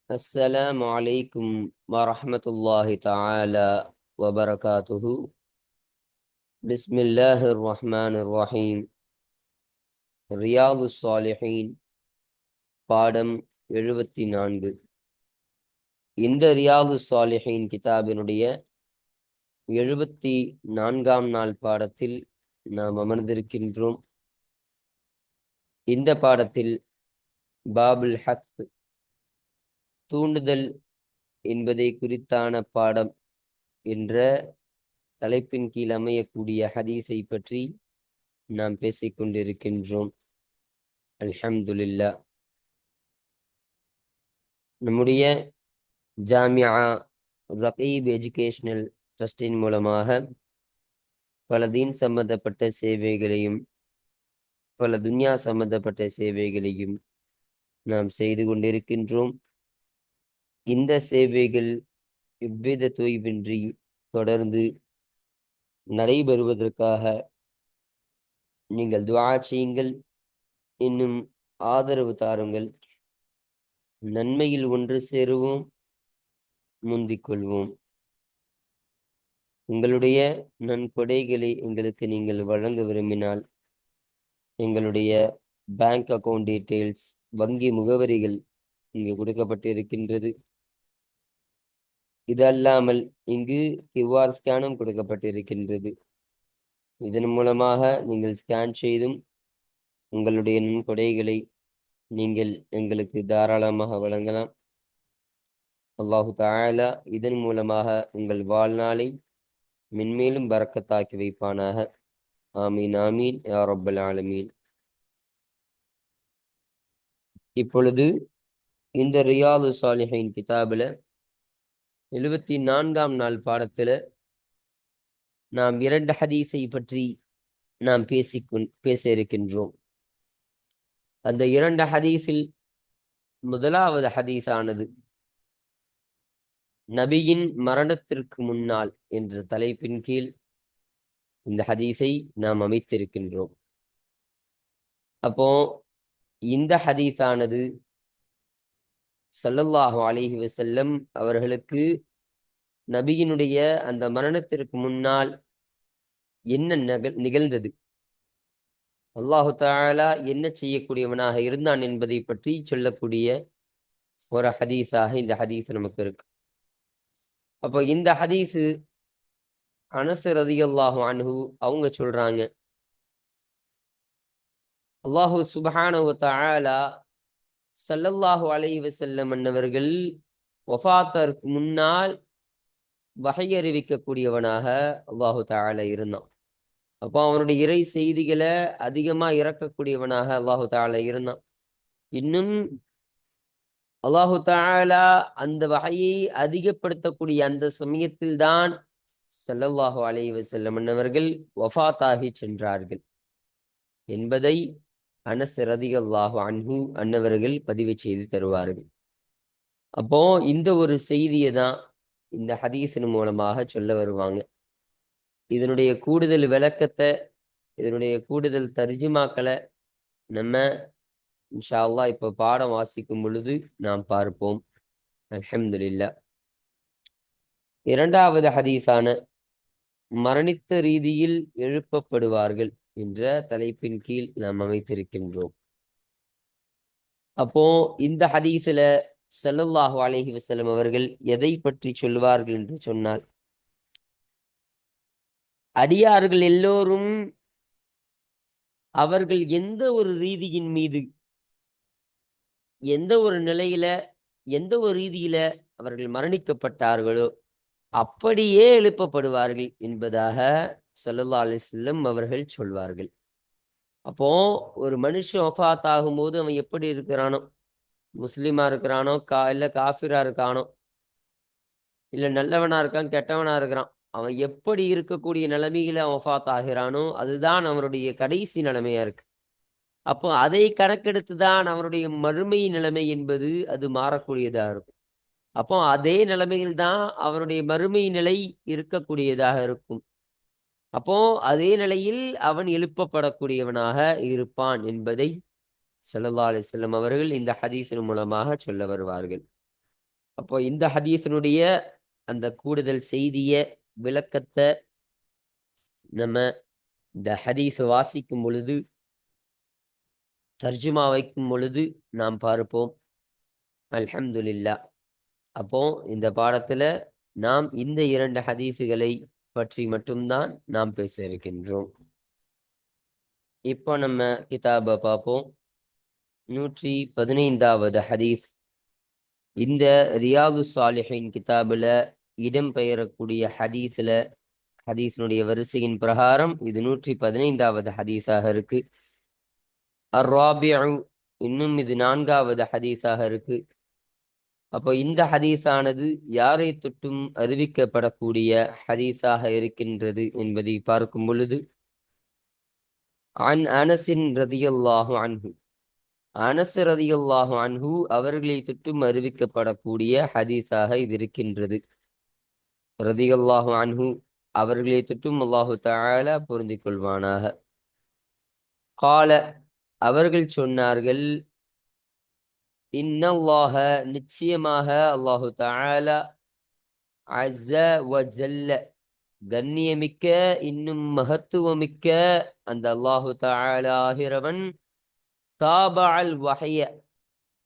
السلام عليكم ورحمة الله تعالى وبركاته. بسم الله الرحمن الرحيم. ரியாதுஸ் சாலிஹீன் பாடம் 74. இந்த ரியாதுஸ் சாலிஹீன் கிதாபினுடைய 74ஆம் நாள் பாடத்தில் நாம் அமர்ந்திருக்கின்றோம். இந்த பாடத்தில் பாபுல் ஹத், தூண்டுதல் என்பதை குறித்தான பாடம் என்ற தலைப்பின் கீழ் அமையக்கூடிய ஹதீஸை பற்றி நாம் பேசிக்கொண்டிருக்கின்றோம். அல்ஹம்துலில்லாஹ். நம்முடைய ஜாமியா ஸகீப் எஜுகேஷனல் ட்ரஸ்டின் மூலமாக பல தீன் சம்பந்தப்பட்ட சேவைகளையும் பல துன்யா சம்பந்தப்பட்ட சேவைகளையும் நாம் செய்து கொண்டிருக்கின்றோம். இந்த சேவைகள் எவ்வித தொய்வின்றி தொடர்ந்து நடைபெறுவதற்காக நீங்கள் துஆ செய்யுங்கள், இன்னும் ஆதரவு தாருங்கள். நன்மையில் ஒன்று சேருவோம், முந்திக் கொள்வோம். உங்களுடைய நன்கொடைகளை எங்களுக்கு நீங்கள் வழங்க விரும்பினால் எங்களுடைய பேங்க் அக்கவுண்ட் டீட்டெயில்ஸ், வங்கி முகவரிகள் இங்கு கொடுக்கப்பட்டு இருக்கின்றது. இது அல்லாமல் இங்கு QR ஸ்கேனும் கொடுக்கப்பட்டிருக்கின்றது. இதன் மூலமாக நீங்கள் ஸ்கேன் செய்தும் உங்களுடைய நன்கொடைகளை நீங்கள் எங்களுக்கு தாராளமாக வழங்கலாம். அல்லாஹு தஆலா இதன் மூலமாக உங்கள் வாழ்நாளை மென்மேலும் பரக்கத்தாக்கி வைப்பானாக. ஆமீன் ஆமீன் யா ரப்பல் ஆலமீன். இப்பொழுது இந்த ரியாது சாலிஹீன் கிதாபில் 74ஆம் நாள் பாடத்தில் நாம் 2 ஹதீஸை பற்றி நாம் பேச இருக்கின்றோம். அந்த 2 ஹதீஸில் முதலாவது ஹதீஸானது நபியின் மரணத்திற்கு முன்னால் என்ற தலைப்பின் கீழ் இந்த ஹதீஸை நாம் அமைத்திருக்கின்றோம். அப்போ இந்த ஹதீஸானது ஸல்லல்லாஹு அலைஹி வஸல்லம் அவர்களுக்கு நபியினுடைய அந்த மரணத்திற்கு முன்னால் என்ன நிகழ்ந்தது, அல்லாஹு தஆலா என்ன செய்யக்கூடியவனாக இருந்தான் என்பதை பற்றி சொல்லக்கூடிய ஒரு ஹதீஸாக இந்த ஹதீஸ் நமக்கு இருக்கு. அப்போ இந்த ஹதீஸு அனஸ் ரலியல்லாஹு அன்ஹு அவங்க சொல்றாங்க, அல்லாஹு சுப்ஹானஹு வ தஆலா ஸல்லல்லாஹு அலைஹி வஸல்லம் அன்னவர்கள் வஃபாத்திற்கு முன்னால் வஹய் அறிவிக்கக்கூடியவனாக அல்லாஹு தஆலா இருந்தான். அப்போ அவனுடைய இறை செய்திகளை அதிகமா இறக்கக்கூடியவனாக அல்லாஹு தஆலா இருந்தான். இன்னும் அல்லாஹு தஆலா அந்த வஹயை அதிகப்படுத்தக்கூடிய அந்த சமயத்தில் தான் ஸல்லல்லாஹு அலைஹி வஸல்லம் அன்னவர்கள் வஃபாத்தாகி சென்றார்கள் என்பதை அனஸ் ரலியல்லாஹு அன்ஹு அன்னவர்கள் பதிவு செய்து தருவார்கள். அப்போ இந்த ஒரு செய்தியை தான் இந்த ஹதீஸின் மூலமாக சொல்ல வருவாங்க. இதனுடைய கூடுதல் விளக்கத்தை, இதனுடைய கூடுதல் தர்ஜுமாக்களை நம்ம இன்ஷா அல்லாஹ் இப்போ பாடம் வாசிக்கும் பொழுது நாம் பார்ப்போம். அல்ஹம்துலில்லாஹ். 2வது ஹதீஸான மரணித்த ரீதியில் எழுப்பப்படுவார்கள் என்ற தலைப்பின் கீழ் நாம் அமைத்திருக்கின்றோம். அப்போ இந்த ஹதீஸில் ஸல்லல்லாஹு அலைஹி வஸல்லம் அவர்கள் எதை பற்றி சொல்வார்கள் என்று சொன்னால், அடியார்கள் எல்லோரும் அவர்கள் எந்த ஒரு ரீதியின் மீது, எந்த ஒரு நிலையில, எந்த ஒரு ரீதியில அவர்கள் மரணிக்கப்பட்டார்களோ அப்படியே எழுப்பப்படுவார்கள் என்பதாக ஸல்லல்லாஹு அலைஹி வஸல்லம் அவர்கள் சொல்வார்கள். அப்போ ஒரு மனுஷன் வஃபாத் ஆகும்போது அவன் எப்படி இருக்கிறானோ, முஸ்லிமா இருக்கிறானோ, இல்ல காஃபிரா இருக்கானோ, இல்ல நல்லவனா இருக்கான், கெட்டவனா இருக்கிறான், அவன் எப்படி இருக்கக்கூடிய நிலைமையில அவன் வஃபாத் ஆகிறானோ அதுதான் அவனுடைய கடைசி நிலைமையா இருக்கு. அப்போ அதை கணக்கெடுத்து தான் அவனுடைய மறுமை நிலைமை என்பது அது மாறக்கூடியதா இருக்கும். அப்போ அதே நிலைமையில் தான் அவனுடைய மறுமை நிலை இருக்கக்கூடியதாக இருக்கும். அப்போ அதே நிலையில் அவன் எழுப்பப்படக்கூடியவனாக இருப்பான் என்பதை ஸல்லல்லாஹு அலைஹி வஸல்லம் அவர்கள் இந்த ஹதீஸின் மூலமாக சொல்ல வருவார்கள். அப்போ இந்த ஹதீஸினுடைய அந்த கூடுதல் செய்திய விளக்கத்தை நம்ம இந்த ஹதீஸ் வாசிக்கும் பொழுது, தர்ஜுமா வைக்கும் பொழுது நாம் பார்ப்போம். அல்ஹம்துலில்லாஹ். அப்போ இந்த பாடத்துல நாம் இந்த 2 ஹதீஸுகளை பற்றி மட்டும்தான் நாம் பேச இருக்கின்றோம். இப்போ நம்ம கிதாபை பார்ப்போம். 115வது ஹதீஸ். இந்த ரியாது சாலிஹின் கிதாபுல இடம்பெயரக்கூடிய ஹதீஸினுடைய வரிசையின் பிரகாரம் இது 115வது ஹதீஸாக இருக்கு. அர்ராபிஉ, இன்னும் இது 4வது ஹதீஸாக இருக்கு. அப்போ இந்த ஹதீஸானது யாரை தொட்டும் அறிவிக்கப்படக்கூடிய ஹதீஸாக இருக்கின்றது என்பதை பார்க்கும் பொழுது, அன் அனஸின் ரதியல்லாஹு அன்ஹு, அனஸ் ரதியல்லாஹு அன்ஹு அவர்களை தொட்டும் அறிவிக்கப்படக்கூடிய ஹதீஸாக இது இருக்கின்றது. ரதியல்லாஹு அன்ஹு அவர்களை தொட்டும் அல்லாஹு தஆலா பொருந்திக் கொள்வானாக. கால, அவர்கள் சொன்னார்கள், இன்னல்லாஹ, நிச்சயமாக அல்லாஹு தஆலா, அஸ்ஸ வ ஜல்ல, கண்ணியமிக்க இன்னும் மகத்துவமிக்க அந்த அல்லாஹு தஆலா ஆகிறவன், தாபஅல் வஹய,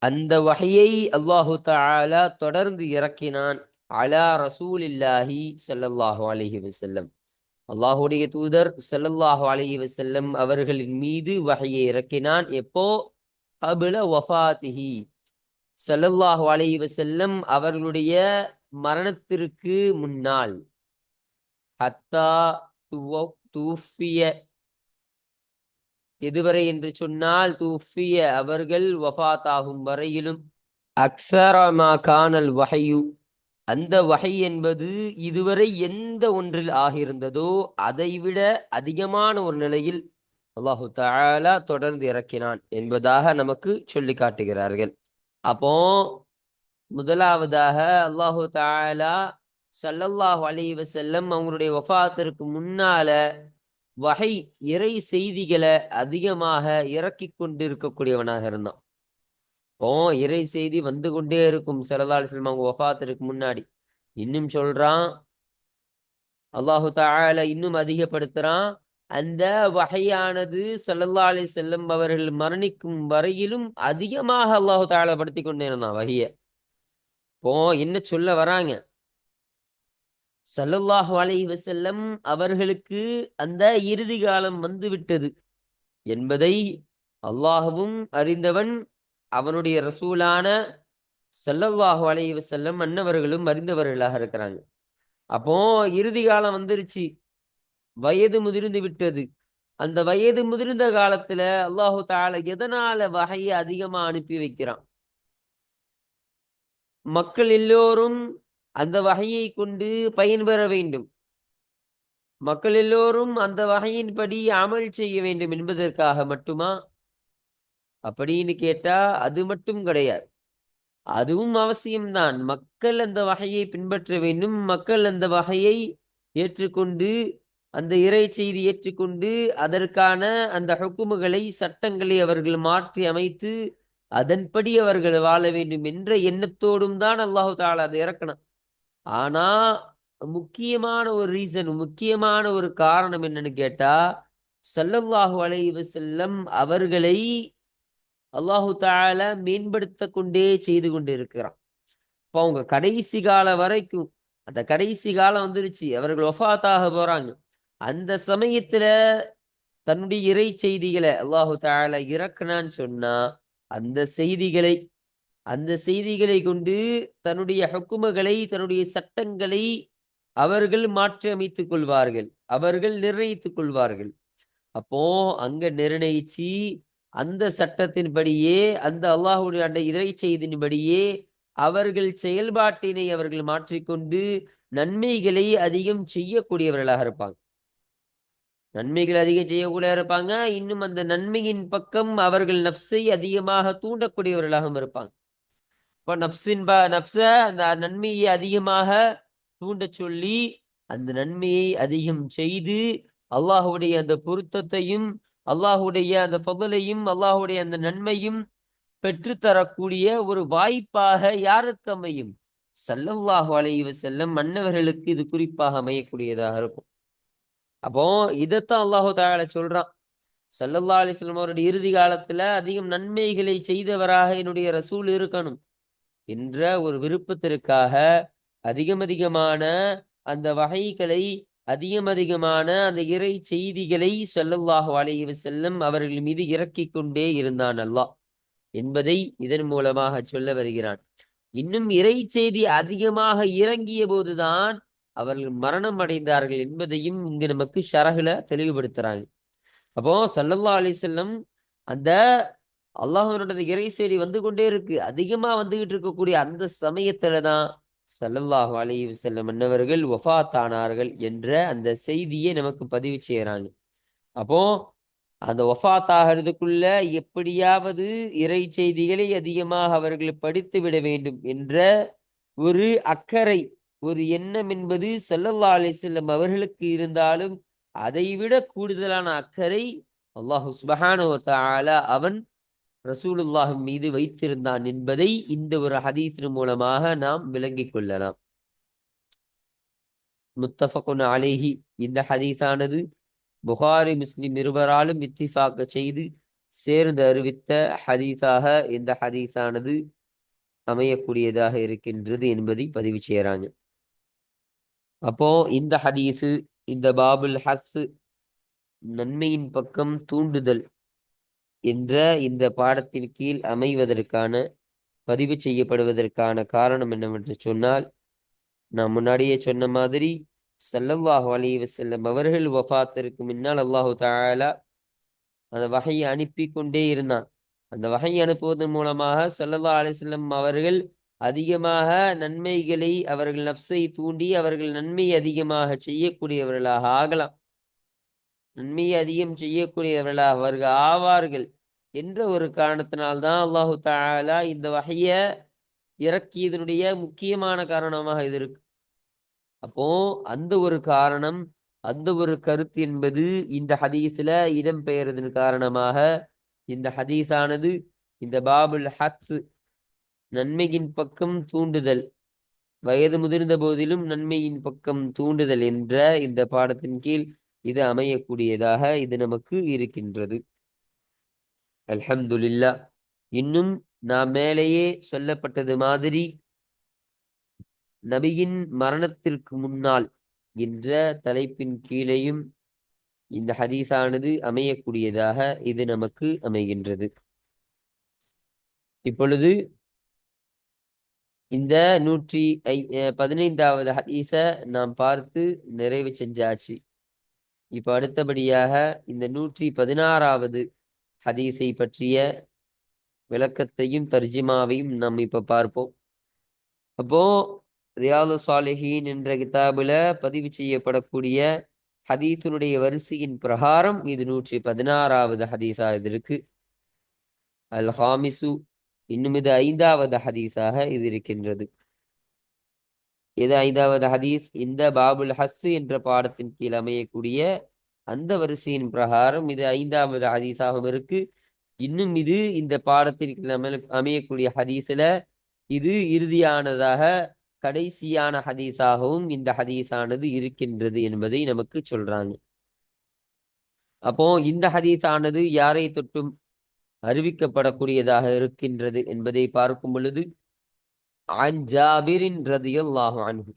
அந்த வஹயை அல்லாஹு தஆலா தொடர்ந்து இறக்கினான், அலா ரசூலில்லாஹி ஸல்லல்லாஹு அலைஹி வஸல்லம், அல்லாஹுடைய தூதர் ஸல்லல்லாஹு அலைஹி வஸல்லம் அவர்களின் மீது வஹயை இறக்கினான். எப்போ? கப்ல வஃபாத்திஹி, ஸல்லல்லாஹு அலைஹி வஸல்லம் அவர்களுடைய மரணத்திற்கு முன்னால். ஹத்தா தூஃபிய, எதுவரை என்று சொன்னால் தூஃபிய, அவர்கள் வஃபாத்தாகும் வரையிலும். அக்ஸர மா கானல் வஹயு, அந்த வஹை என்பது இதுவரை எந்த ஒன்றில் ஆகியிருந்ததோ அதைவிட அதிகமான ஒரு நிலையில் அல்லாஹு தஆலா தொடர்ந்து இறக்கினான் என்பதாக நமக்கு சொல்லி காட்டுகிறார்கள். அப்போ முதலாவதாக அல்லாஹு தஆலா ஸல்லல்லாஹு அலைஹி வஸல்லம் அவங்களுடைய வஃபாத்திற்கு முன்னால வஹை, இறை செய்திகளை அதிகமாக இறக்கி கொண்டு இருக்கக்கூடியவனாக இருந்தான். இப்போ இறை செய்தி வந்து கொண்டே இருக்கும் ஸல்லல்லாஹு அலைஹி வஸல்லம் அவங்க வஃபாத்திற்கு முன்னாடி. இன்னும் சொல்றான் அல்லாஹு தஆலா, இன்னும் அதிகப்படுத்துறான், அந்த வஹையானது ஸல்லல்லாஹு அலைஹி வஸல்லம் அவர்கள் மரணிக்கும் வரையிலும் அதிகமாக அல்லாஹு தஆலா படுத்தி கொண்டே இருந்தான் வஹிய. இப்போ என்ன சொல்ல வராங்க? ஸல்லல்லாஹு அலைஹி வஸல்லம் அவர்களுக்கு அந்த இறுதி காலம் வந்து விட்டது என்பதை அல்லாஹ்வும் அறிந்தவன், அவனுடைய ரசூலான ஸல்லல்லாஹு அலைஹி வஸல்லம் அன்னவர்களும் அறிந்தவர்களாக இருக்கிறாங்க. அப்போ இறுதி காலம் வந்துருச்சு, வயது முதிர்ந்து விட்டது. அந்த வயது முதிர்ந்த காலத்துல அல்லாஹு தஆலா எதனால வஹையை அதிகமா அனுப்பி வைக்கிறான்? மக்கள் எல்லோரும் அந்த வஹையை கொண்டு பயன்பெற வேண்டும், மக்கள் எல்லோரும் அந்த வஹையின்படி அமல் செய்ய வேண்டும் என்பதற்காக மட்டுமா? அப்படின்னு கேட்டா அது மட்டும் கிடையாது. அதுவும் அவசியம்தான். மக்கள் அந்த வஹையை பின்பற்ற வேண்டும், மக்கள் அந்த வஹையை ஏற்றுக்கொண்டு, அந்த இறை செய்தி ஏற்றுக்கொண்டு அதற்கான அந்த ஹுக்குமுகளை, சட்டங்களை அவர்கள் மாற்றி அமைத்து அதன்படி அவர்கள் வாழ வேண்டும் என்ற எண்ணத்தோடும் தான் அல்லாஹு தஆலா அதை இறக்கணும். ஆனா முக்கியமான ஒரு ரீசன், முக்கியமான ஒரு காரணம் என்னன்னு கேட்டா, ஸல்லல்லாஹு அலைஹி வஸல்லம் அவர்களை அல்லாஹு தஆலா மேம்படுத்த கொண்டே செய்து கொண்டு இருக்கிறான். இப்போ அவங்க கடைசி காலம் வரைக்கும், அந்த கடைசி காலம் வந்துருச்சு, அவர்கள் வஃபாத்தாக போறாங்க. அந்த சமயத்துல தன்னுடைய இறை செய்திகளை அல்லாஹு தஆலா இறக்குனான்னு சொன்னா, அந்த செய்திகளை கொண்டு தன்னுடைய ஹுக்குமுகளை, தன்னுடைய சட்டங்களை அவர்கள் மாற்றி அமைத்துக் கொள்வார்கள், அவர்கள் நிர்ணயித்துக் கொள்வார்கள். அப்போ அங்க நிர்ணயிச்சு அந்த சட்டத்தின்படியே, அந்த அல்லாஹ்வுடைய அந்த இறை செய்தியின்படியே அவர்கள் செயல்பாட்டினை அவர்கள் மாற்றிக்கொண்டு நன்மைகளை அதிகம் செய்யக்கூடியவர்களாக இருப்பாங்க. நன்மைகள் அதிகம் செய்யக்கூடியவர்களாக இருப்பாங்க. இன்னும் அந்த நன்மையின் பக்கம் அவர்கள் நஃப்ஸை அதிகமாக தூண்டக்கூடியவர்களாகவும் இருப்பாங்க. இப்போ நஃப்ஸ அந்த நன்மையை அதிகமாக தூண்ட சொல்லி அந்த நன்மையை அதிகம் செய்து அல்லாஹுடைய அந்த பொருத்தத்தையும், அல்லாஹுடைய அந்த ஃபضலையும், அல்லாஹுடைய அந்த நன்மையும் பெற்றுத்தரக்கூடிய ஒரு வாய்ப்பாக யாருக்கு அமையும்? ஸல்லல்லாஹு அலைஹி வஸல்லம் மன்னவர்களுக்கு இது குறிப்பாக அமையக்கூடியதாக இருக்கும். அப்போ இதைத்தான் அல்லாஹு தஆலா சொல்றான். ஸல்லல்லாஹு அலைஹி வஸல்லம் அவருடைய இறுதி காலத்துல அதிகம் நன்மைகளை செய்தவராக என்னுடைய ரசூல் இருக்கணும் என்ற ஒரு விருப்பத்திற்காக அதிகமான அந்த வகைகளை, அதிகமான அந்த இறை செய்திகளை ஸல்லல்லாஹு அலைஹி வஸல்லம் அவர்கள் மீது இறக்கிக் கொண்டே இருந்தான் அல்லாஹ் என்பதை இதன் மூலமாக சொல்ல வருகிறான். இன்னும் இறை செய்தி அதிகமாக இறங்கிய போதுதான் அவர்கள் மரணம் அடைந்தார்கள் என்பதையும் இங்கு நமக்கு ஷரஹ்ல தெளிவுபடுத்துறாங்க. அப்போ ஸல்லல்லாஹு அலைஹி வஸல்லம் அந்த அல்லாஹ்வினுடைய இறை செய்தி வந்து கொண்டே இருக்கு. அதிகமா வந்துகிட்டு இருக்கக்கூடிய அந்த சமயத்துல தான் ஸல்லல்லாஹு அலைஹி வஸல்லம் அன்னவர்கள் வஃபாத் ஆனார்கள் என்ற அந்த செய்தியை நமக்கு பதிவு செய்யறாங்க. அப்போ அந்த வஃபாத் ஆகிறதுக்குள்ள எப்படியாவது இறை செய்திகளை அதிகமாக அவர்கள் படித்து விட வேண்டும் என்ற ஒரு அக்கறை, ஒரு எண்ணம் என்பது ஸல்லல்லாஹு அலைஹி வஸல்லம் அவர்களுக்கு இருந்தாலும் அதைவிட கூடுதலான அக்கறை அல்லாஹு சுப்ஹானஹு வ தஆலா அவன் ரசூலுல்லாஹ் மீது வைத்திருந்தான் என்பதை இந்த ஒரு ஹதீஸின் மூலமாக நாம் விளங்கிக் கொள்ளலாம். முத்தஃபகுன் அலைஹி இந்த ஹதீஸானது புகாரி முஸ்லிம் இருவராலும் இத்திஃபாக செய்து சேர்ந்து அறிவித்த ஹதீஸாக இந்த ஹதீஸானது அமையக்கூடியதாக இருக்கின்றது என்பதை பதிவு செய்யறாங்க. அப்போ இந்த ஹதீஸு இந்த பாபுல் ஹஸ் நன்மையின் பக்கம் தூண்டுதல் என்ற இந்த பாடத்தின் கீழ் அமைவதற்கான பதிவு செய்யப்படுவதற்கான காரணம் என்னவென்று சொன்னால், நான் முன்னாடியே சொன்ன மாதிரி ஸல்லல்லாஹு அலைஹி வஸல்லம் அவர்கள் வஃபாத்திற்கு முன்னால் அல்லாஹு தஆலா அந்த வஹையை அனுப்பி கொண்டே இருந்தான். அந்த வஹை அனுப்புவதன் மூலமாக ஸல்லல்லாஹு அலைஹி வஸல்லம் அவர்கள் அதிகமாக நன்மைகளை அவர்கள் நஃப்ஸை தூண்டி அவர்கள் நன்மை அதிகமாக செய்யக்கூடியவர்களாக ஆகலாம். நன்மையை அதிகம் செய்யக்கூடியவர்களாக அவர்கள் ஆவார்கள் என்ற ஒரு காரணத்தினால்தான் அல்லாஹு தஆலா இந்த வஹைய இறக்கியதனுடைய முக்கியமான காரணமாக இது இருக்கு. அப்போ அந்த ஒரு காரணம், அந்த ஒரு கருத்து என்பது இந்த ஹதீஸ்ல இடம்பெயர்தன் காரணமாக இந்த ஹதீஸானது இந்த பாபுல் ஹஸ் நன்மையின் பக்கம் தூண்டுதல், வயது முதிர்ந்த போதிலும் நன்மையின் பக்கம் தூண்டுதல் என்ற இந்த பாடத்தின் கீழ் இது அமையக்கூடியதாக இது நமக்கு இருக்கின்றது. அல்ஹம்துலில்லாஹ். இன்னும் நாம் மேலேயே சொல்லப்பட்டது மாதிரி நபியின் மரணத்திற்கு முன்னால் என்ற தலைப்பின் கீழேயும் இந்த ஹதீஸானது அமையக்கூடியதாக இது நமக்கு அமைகின்றது. இப்பொழுது இந்த 115வது ஹதீஸ நாம் பார்த்து நிறைவு செஞ்சாச்சு. இப்ப அடுத்தபடியாக இந்த 116வது ஹதீஸை பற்றிய விளக்கத்தையும் தர்ஜிமாவையும் நாம் இப்ப பார்ப்போம். அப்போ ரியாது சாலிஹீன் என்ற கிதாபுல பதிவு செய்யப்படக்கூடிய ஹதீஸுடைய வரிசையின் பிரகாரம் இது 116வது ஹதீஸா இது இருக்கு. அல் ஹாமிசு இன்னும் இது 5வது ஹதீஸாக இது இருக்கின்றது. இது 5வது ஹதீஸ் இந்த பாபுல் ஹஸ் என்ற பாடத்தின் கீழ் அமையக்கூடிய அந்த வரிசையின் பிரகாரம் இது 5வது ஹதீஸாகவும் இருக்கு. இன்னும் இது இந்த பாடத்தின் கீழ் அமையக்கூடிய ஹதீஸ்ல இது இறுதியானதாக கடைசியான ஹதீஸாகவும் இந்த ஹதீஸானது இருக்கின்றது என்பதை நமக்கு சொல்றாங்க. அப்போ இந்த ஹதீஸானது யாரை தொட்டும் அறிவிக்கப்படக்கூடியதாக இருக்கின்றது என்பதை பார்க்கும் பொழுது ஜாபிரின் ரதியல்லாஹு அன்ஹு,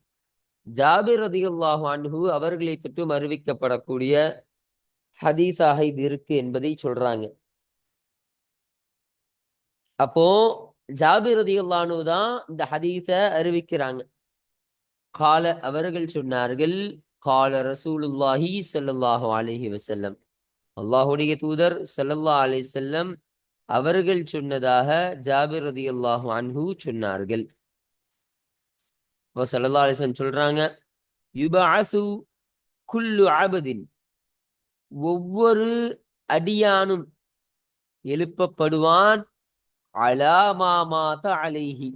ஜாபிர் ரதியல்லாஹு அன்ஹு அவர்களை தொட்டும் அறிவிக்கப்படக்கூடிய ஹதீஸாக இது இருக்கு என்பதை சொல்றாங்க. அப்போ ஜாபிர் ரதியல்லாஹு அன்ஹு தான் இந்த ஹதீஸ அறிவிக்கிறாங்க. கால அவர்கள் சொன்னார்கள், கால ரசூலுல்லாஹி ஸல்லல்லாஹு அலைஹி வஸல்லம், அல்லாஹ்வுடைய தூதர் ஸல்லல்லாஹு அலைஹி வஸல்லம் அவர்கள் சொன்னதாக ஜாபிர் ரதியல்லாஹு அன்ஹு சொன்னார்கள். ஸல்லல்லாஹு அலைஹி வஸல்லம் சொல்றாங்க, யுபஅஸு குல்லு அபதின், ஒவ்வொரு அடியானும் எழுப்பப்படுவான், அலா மா மாத அலைஹி,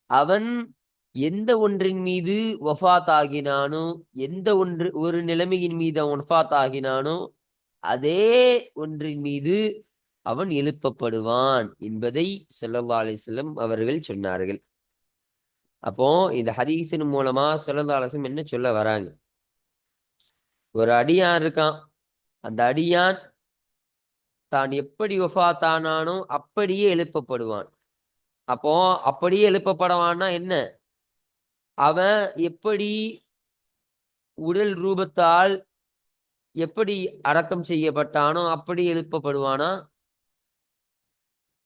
அவன் எந்த ஒன்றின் மீது வஃபாத் ஆகினானோ, எந்த ஒரு நிலைமையின் மீது அவன் வஃபாத் ஆகினானோ அதே ஒன்றின் மீது அவன் எழுப்பப்படுவான் என்பதை ஸல்லல்லாஹு அலைஹி வஸல்லம் அவர்கள் சொன்னார்கள். அப்போ இந்த ஹதீஸின் மூலமா ஸல்லல்லாஹு அலைஹி வஸல்லம் என்ன சொல்ல வராங்க? ஒரு அடியான் இருக்கான். அந்த அடியான் தான் எப்படி வஃபாத்தானானோ அப்படியே எழுப்பப்படுவான். அப்போ அப்படியே எழுப்பப்படுவான்னா என்ன? அவன் எப்படி உடல் ரூபத்தால் எப்படி அடக்கம் செய்யப்பட்டானோ அப்படி எழுப்பப்படுவானா?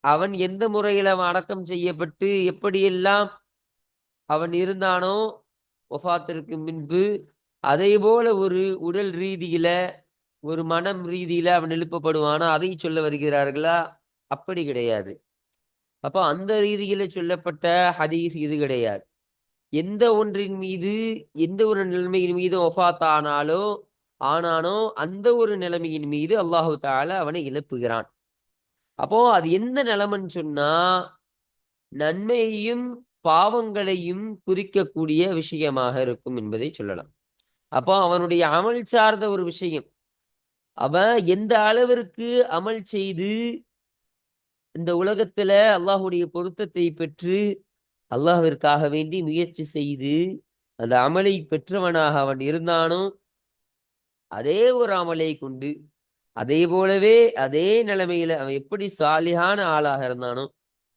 அவன் எந்த முறையில் அவன் அடக்கம் செய்யப்பட்டு எப்படியெல்லாம் அவன் இருந்தானோ வஃபாத்திற்கு முன்பு, அதே போல ஒரு உடல் ரீதியில, ஒரு மனம் ரீதியில அவன் எழுப்பப்படுவானா? அதை சொல்ல வருகிறார்களா? அப்படி கிடையாது. அப்ப அந்த ரீதியில சொல்லப்பட்ட ஹதீஸ் இது கிடையாது. எந்த ஒன்றின் மீது, எந்த ஒரு நிலைமையின் மீது வஃபாத் ஆனானோ, அந்த ஒரு நிலைமையின் மீது அல்லாஹு தஆலா அவனை எழுப்புகிறான். அப்போ அது எந்த நிலைமைன்னு சொன்னா, நன்மையையும், பாவங்களையும் குறிக்கக்கூடிய விஷயமாக இருக்கும் என்பதை சொல்லலாம். அப்போ அவனுடைய அமல் சார்ந்த ஒரு விஷயம். அவன் எந்த அளவிற்கு அமல் செய்து, இந்த உலகத்துல அல்லாஹ்வுடைய பொருத்தத்தை பெற்று, அல்லாஹ்விற்காக வேண்டி முயற்சி செய்து, அந்த அமலை பெற்றவனாக அவன் இருந்தானோ, அதே ஒரு அமலை கொண்டு, அதே போலவே அதே நிலைமையில அவன் எப்படி சாலிஹான ஆளாக இருந்தானோ,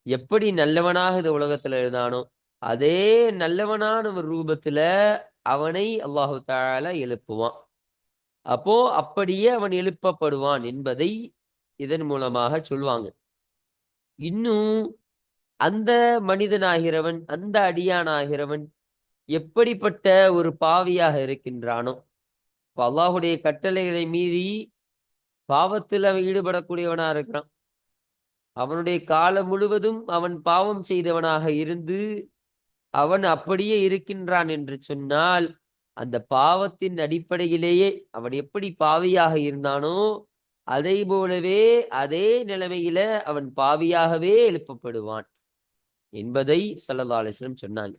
எப்படி நல்லவனாக இந்த உலகத்துல இருந்தானோ, அதே நல்லவனான ஒரு ரூபத்துல அவனை அல்லாஹு தஆலா எழுப்புவான். அப்போ அப்படியே அவன் எழுப்பப்படுவான் என்பதை இதன் மூலமாக சொல்வாங்க. இன்னும் அந்த மனிதனாகிறவன், அந்த அடியானாகிறவன் எப்படிப்பட்ட ஒரு பாவியாக இருக்கின்றானோ, இப்ப அல்லாஹ்வுடைய கட்டளைகளை மீறி பாவத்தில் அவன் ஈடுபடக்கூடியவனா இருக்கிறான். அவனுடைய காலம் முழுவதும் அவன் பாவம் செய்தவனாக இருந்து, அவன் அப்படியே இருக்கின்றான் என்று சொன்னால், அந்த பாவத்தின் அடிப்படையிலேயே அவன் எப்படி பாவியாக இருந்தானோ, அதை போலவே அதே நிலைமையில அவன் பாவியாகவே எழுப்பப்படுவான் என்பதை ஸல்லல்லாஹு அலைஹி வஸல்லம் சொன்னாங்க.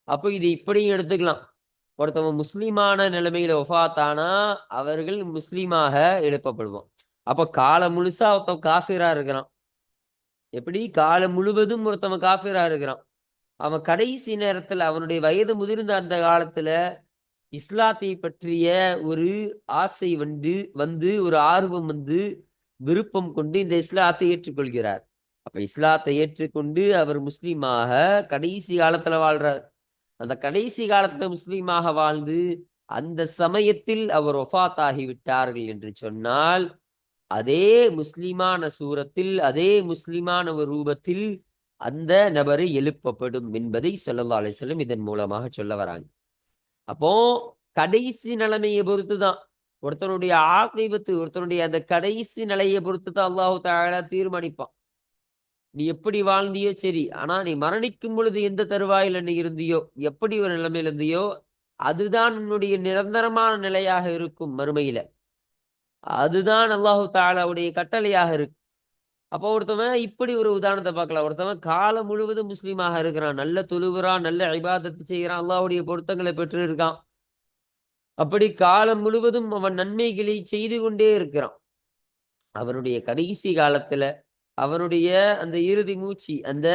அப்போ இது இப்படியும் எடுத்துக்கலாம். ஒருத்தவன் முஸ்லிமான நிலைமையில வஃபாத் ஆனா, அவர்கள் முஸ்லிமாக எழுப்பப்படுவான். அப்ப காலம் முழுசா ஒருத்தன் காஃபிரா இருக்கிறான். எப்படி? காலம் முழுவதும் ஒருத்தவன் காஃபிரா இருக்கிறான். அவன் கடைசி நேரத்துல அவனுடைய வயது முதிர்ந்த அந்த காலத்துல இஸ்லாத்தை பற்றிய ஒரு ஆசை வந்து ஒரு ஆர்வம் வந்து விருப்பம் கொண்டு இந்த இஸ்லாத்தை ஏற்றுக்கொள்கிறார். அப்ப இஸ்லாத்தை ஏற்றுக்கொண்டு அவர் முஸ்லீமாக கடைசி காலத்துல வாழ்றார். அந்த கடைசி காலத்துல முஸ்லீமாக வாழ்ந்து அந்த சமயத்தில் அவர் வஃபாத் ஆகிவிட்டார்கள் என்று சொன்னால், அதே முஸ்லிமான சூரத்தில், அதே முஸ்லிமான ஒரு ரூபத்தில் அந்த நபரு எழுப்பப்படும் என்பதை ஸல்லல்லாஹு அலைஹி வஸல்லம் இதன் மூலமாக சொல்ல வராங்க. அப்போ கடைசி நிலைமையை பொறுத்து தான் ஒருத்தனுடைய ஆக்கிபத்து, ஒருத்தனுடைய அந்த கடைசி நிலையை பொறுத்து தான் அல்லாஹு தஆலா தீர்மானிப்பான். நீ எப்படி வாழ்ந்தியோ சரி. ஆனா நீ மரணிக்கும் பொழுது எந்த தருவாயில நீ இருந்தியோ, எப்படி ஒரு நிலைமையில இருந்தியோ, அதுதான் உன்னுடைய நிரந்தரமான நிலையாக இருக்கும் மறுமையில. அதுதான் அல்லாஹு தஆலாவுடைய கட்டளையாக இருக்கு. அப்போ ஒருத்தவன் இப்படி ஒரு உதாரணத்த பார்க்கலாம். ஒருத்தவன் காலம் முழுவதும் முஸ்லீமாக இருக்கிறான். நல்ல தொழுவுறான், நல்ல இபாதத்து செய்கிறான், அல்லாஹ்வுடைய பொருத்தங்களை பெற்று இருக்கான். அப்படி காலம் முழுவதும் அவன் நன்மைகளை செய்து கொண்டே இருக்கிறான். அவனுடைய கடைசி காலத்துல, அவனுடைய அந்த இறுதி மூச்சு, அந்த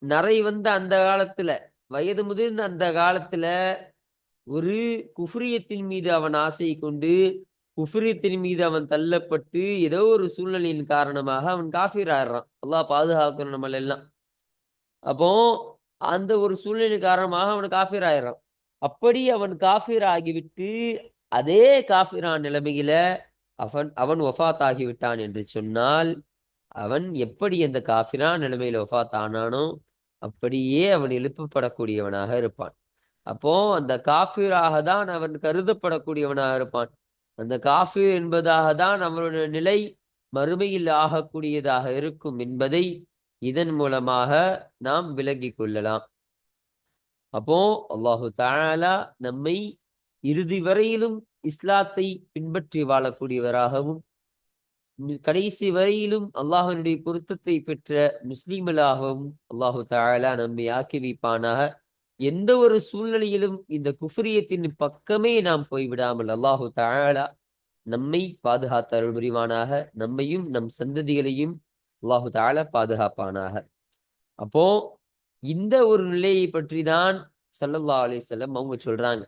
நரை வந்த அந்த காலத்துல, வயது முதிர்ந்த அந்த காலத்துல, ஒரு குஃப்ரியத்தின் மீது அவன் ஆசை கொண்டு, குஃப்ரியத்தின் மீது அவன் தள்ளப்பட்டு, ஏதோ ஒரு சூழ்நிலையின் காரணமாக அவன் காஃபிர் ஆயிடுறான். அல்லாஹ் பாதுகாக்கணும் நம்மள எல்லாம். அப்போ அந்த ஒரு சூழ்நிலை காரணமாக அவன் காஃபிர் ஆயிடுறான். அப்படி அவன் காஃபிர் ஆகிவிட்டு, அதே காஃபிரான நிலைமையில அவன் அவன் வஃபாத் ஆகிவிட்டான் என்று சொன்னால், அவன் எப்படி அந்த காஃபிரான நிலைமையில வஃபாத் ஆனானோ, அப்படியே அவன் எழுப்பப்படக்கூடியவனாக இருப்பான். அப்போ அந்த காஃபிராக தான் அவன் கருதப்படக்கூடியவனாக இருப்பான். அந்த காஃபிர் என்பதாக தான் அவனுடைய நிலை மறுமையில் ஆகக்கூடியதாக இருக்கும் என்பதை இதன் மூலமாக நாம் விளங்கிக் கொள்ளலாம். அப்போ அல்லாஹு தஆலா நம்மை இறுதி வரையிலும் இஸ்லாத்தை பின்பற்றி வாழக்கூடியவராகவும், கடைசி வரையிலும் அல்லாஹ்வினுடைய பொருத்தத்தை பெற்ற முஸ்லிம்களாகவும் அல்லாஹு தஆலா நம்மை ஆக்கி வைப்பானாக. எந்த ஒரு சூழ்நிலையிலும் இந்த குஃப்ரியத்தின் பக்கமே நாம் போய்விடாமல் அல்லாஹு தஆலா நம்மை பாதுகாத்து அருள் புரிவானாக. நம்மையும் நம் சந்ததிகளையும் அல்லாஹு தஆலா பாதுகாப்பானாக. அப்போ இந்த ஒரு நிலையை பற்றி தான் ஸல்லல்லாஹு அலைஹி வஸல்லம் அவங்க சொல்றாங்க.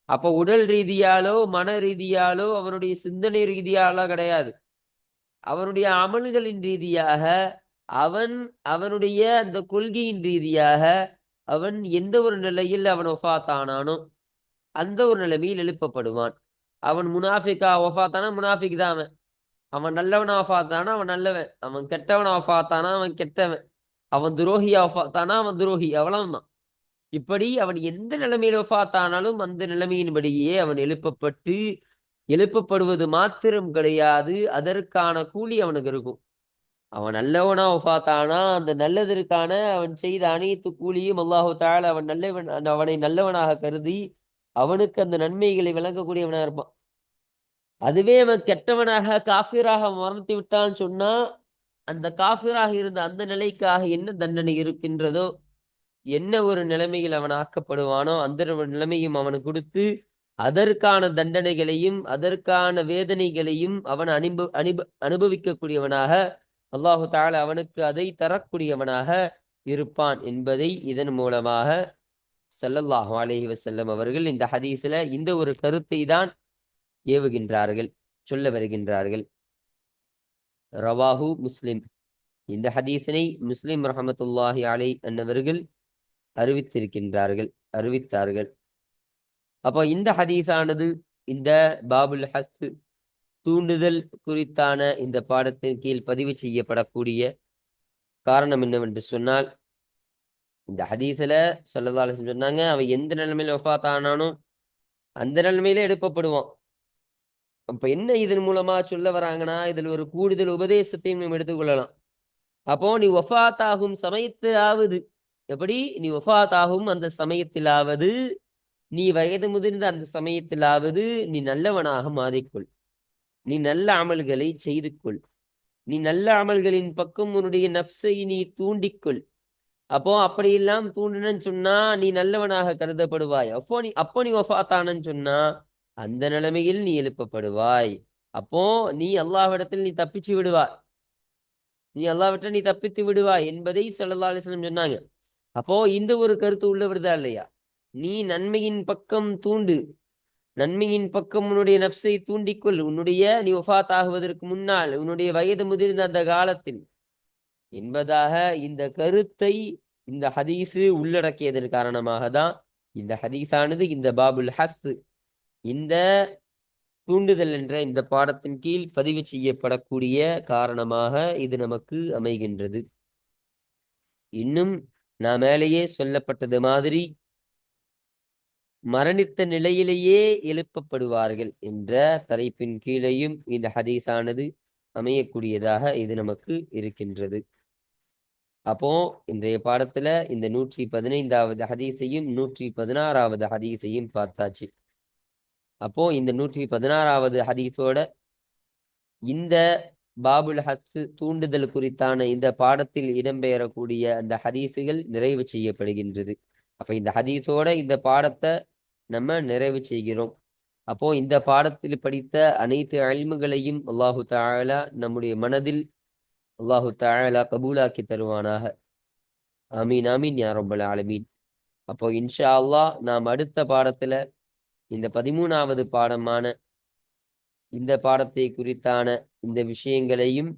அப்போ உடல் ரீதியாலோ மன ரீதியாலோ அவனுடைய சிந்தனை ரீதியாலோ கிடையாது. அவனுடைய அமல்களின் ரீதியாக அவன் அவனுடைய அந்த கொள்கையின் ரீதியாக அவன் எந்த ஒரு நிலையில் அவன் ஒஃபாத்தானானோ அந்த ஒரு நிலைமையில் எழுப்பப்படுவான். அவன் முனாஃபிக்கா ஒஃபாத்தானா முனாஃபிக் தான் அவன். அவன் நல்லவனா ஒஃபாத்தானா அவன் நல்லவன். அவன் கெட்டவனா ஒஃபாத்தானா அவன் கெட்டவன். அவன் துரோகியா ஒஃபாத்தானா அவன் துரோகி. அவ்வளவுதான். இப்படி அவன் எந்த நிலைமையில ஒஃபாத்தானாலும் அந்த நிலைமையின்படியே அவன் எழுப்பப்படுவது மாத்திரம் கிடையாது, அதற்கான கூலி அவனுக்கு இருக்கும். அவன் நல்லவனா ஒஃபாத்தானா அந்த நல்லதற்கான அவன் செய்த அனைத்து கூலியும் அல்லாஹு தஆலா அவன் நல்லவன் அவனை நல்லவனாக கருதி அவனுக்கு அந்த நன்மைகளை வழங்கக்கூடியவனா இருப்பான். அதுவே அவன் கெட்டவனாக காஃபிராக மரணித்து விட்டான்னு சொன்னா அந்த காஃபிராக இருந்த அந்த நிலைக்காக என்ன தண்டனை இருக்கின்றதோ, என்ன ஒரு நிலைமையில் அவன் ஆக்கப்படுவானோ அந்த ஒரு நிலைமையும் அவனுக்கு கொடுத்து அதற்கான தண்டனைகளையும் அதற்கான வேதனைகளையும் அவன் அனுபவிக்கக்கூடியவனாக அல்லாஹு தஆலா அவனுக்கு அதை தரக்கூடியவனாக இருப்பான் என்பதை இதன் மூலமாக ஸல்லல்லாஹு அலைஹி வஸல்லம் அவர்கள் இந்த ஹதீஸ்ல இந்த ஒரு கருத்தை தான் ஏவுகின்றார்கள், சொல்ல வருகின்றார்கள். ரவாஹு முஸ்லிம். இந்த ஹதீஸினை முஸ்லிம் ரஹமத்துல்லாஹி அலை அன்னவர்கள் அறிவித்தார்கள். அப்போ இந்த ஹதீஸானது இந்த பாபுல் ஹஸ் தூண்டுதல் குறித்தான இந்த பாடத்தின் கீழ் பதிவு செய்யப்படக்கூடிய காரணம் என்னவென்று சொன்னால், இந்த ஹதீஸ்ல ஸல்லல்லாஹு அலைஹி வஸல்லம் சொன்னாங்க, அவன் எந்த நிலைமையில வஃபாத் ஆனானோ அந்த நிலைமையில எழுப்பப்படுவான். அப்ப என்ன இதன் மூலமா சொல்ல வராங்கன்னா, இதில் ஒரு கூடுதல் உபதேசத்தையும் நம்ம எடுத்துக்கொள்ளலாம். அப்போ நீ வஃபாத் ஆகும் சமயத்திலாவது எப்படி நீ வஃபாத் ஆகும் அந்த சமயத்திலாவது நீ வயது முதிர்ந்த அந்த சமயத்திலாவது நீ நல்லவனாக மாறிக்கொள். நீ நல்ல அமல்களை செய்து கொள். நீ நல்ல அமல்களின் பக்கம் உன்னுடைய நப்சை நீ தூண்டிக்கொள். அப்போ அப்படியெல்லாம் தூண்டினன்னு சொன்னா நீ நல்லவனாக கருதப்படுவாய். அப்போ நீ வஃபாத்தானன்னு சொன்னா அந்த நிலைமையில் நீ எழுப்பப்படுவாய். அப்போ நீ அல்லாஹ்விடத்தில் நீ தப்பிச்சு விடுவாய். நீ தப்பித்து விடுவாய் என்பதை ஸல்லல்லாஹு அலைஹி வஸல்லம் சொன்னாங்க. அப்போ இந்த ஒரு கருத்து உள்ள வருதா இல்லையா? நீ நன்மையின் பக்கம் தூண்டு. நன்மையின் பக்கம் உன்னுடைய நப்சை தூண்டிக்கொள். நீ வஃபாத் ஆகுவதற்கு முன்னால் உன்னுடைய வயது முதிர்ந்த அந்த காலத்தில் என்பதாக இந்த கருத்தை இந்த ஹதீஸு உள்ளடக்கியதன் காரணமாக தான் இந்த ஹதீஸானது இந்த பாபுல் ஹஸ் இந்த தூண்டுதல் என்ற இந்த பாடத்தின் கீழ் பதிவு செய்யப்படக்கூடிய காரணமாக இது நமக்கு அமைகின்றது. இன்னும் நான் மேலேயே சொல்லப்பட்டது மாதிரி மரணித்த நிலையிலேயே எழுப்பப்படுவார்கள் என்ற தலைப்பின் கீழையும் இந்த ஹதீஸானது அமையக்கூடியதாக இது நமக்கு இருக்கின்றது. அப்போ இன்றைய பாடத்துல இந்த 115வது ஹதீஸையும் 116வது ஹதீஸையும் பார்த்தாச்சு. அப்போ இந்த 116வது ஹதீஸோட இந்த பாபுல் ஹஸ் தூண்டுதல் குறித்தான இந்த பாடத்தில் இடம்பெறக்கூடிய அந்த ஹதீஸுகள் நிறைவு செய்யப்படுகின்றது. அப்ப இந்த ஹதீஸோட இந்த பாடத்தை நம்ம நிறைவு செய்கிறோம். அப்போ இந்த பாடத்தில் படித்த அனைத்து இல்முகளையும் அல்லாஹு தஆலா நம்முடைய மனதில் அல்லாஹு தஆலா கபூலாக்கி தருவானாக. ஆமீன் ஆமீன் யா ரப்பல் ஆலமீன். அப்போ இன்ஷா அல்லாஹ் நாம் அடுத்த பாடத்துல இந்த 13வது பாடமான இந்த பாடத்தை குறித்தான இந்த விஷயங்களையும்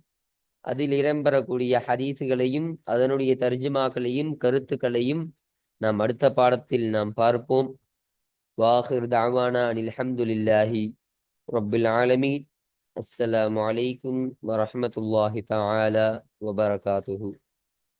அதில் இடம்பெறக்கூடிய ஹதீஸுகளையும் அதனுடைய தர்ஜுமாக்களையும் கருத்துக்களையும் நாம் அடுத்த பாடத்தில் நாம் பார்ப்போம். வாஹிர் தஅவானா அனில் ஹம்துலில்லாஹி ரப்பில் ஆலமீன். அஸ்ஸலாமு அலைக்கும் வரஹ்மத்துல்லாஹி தஆலா வபரகாத்துஹு.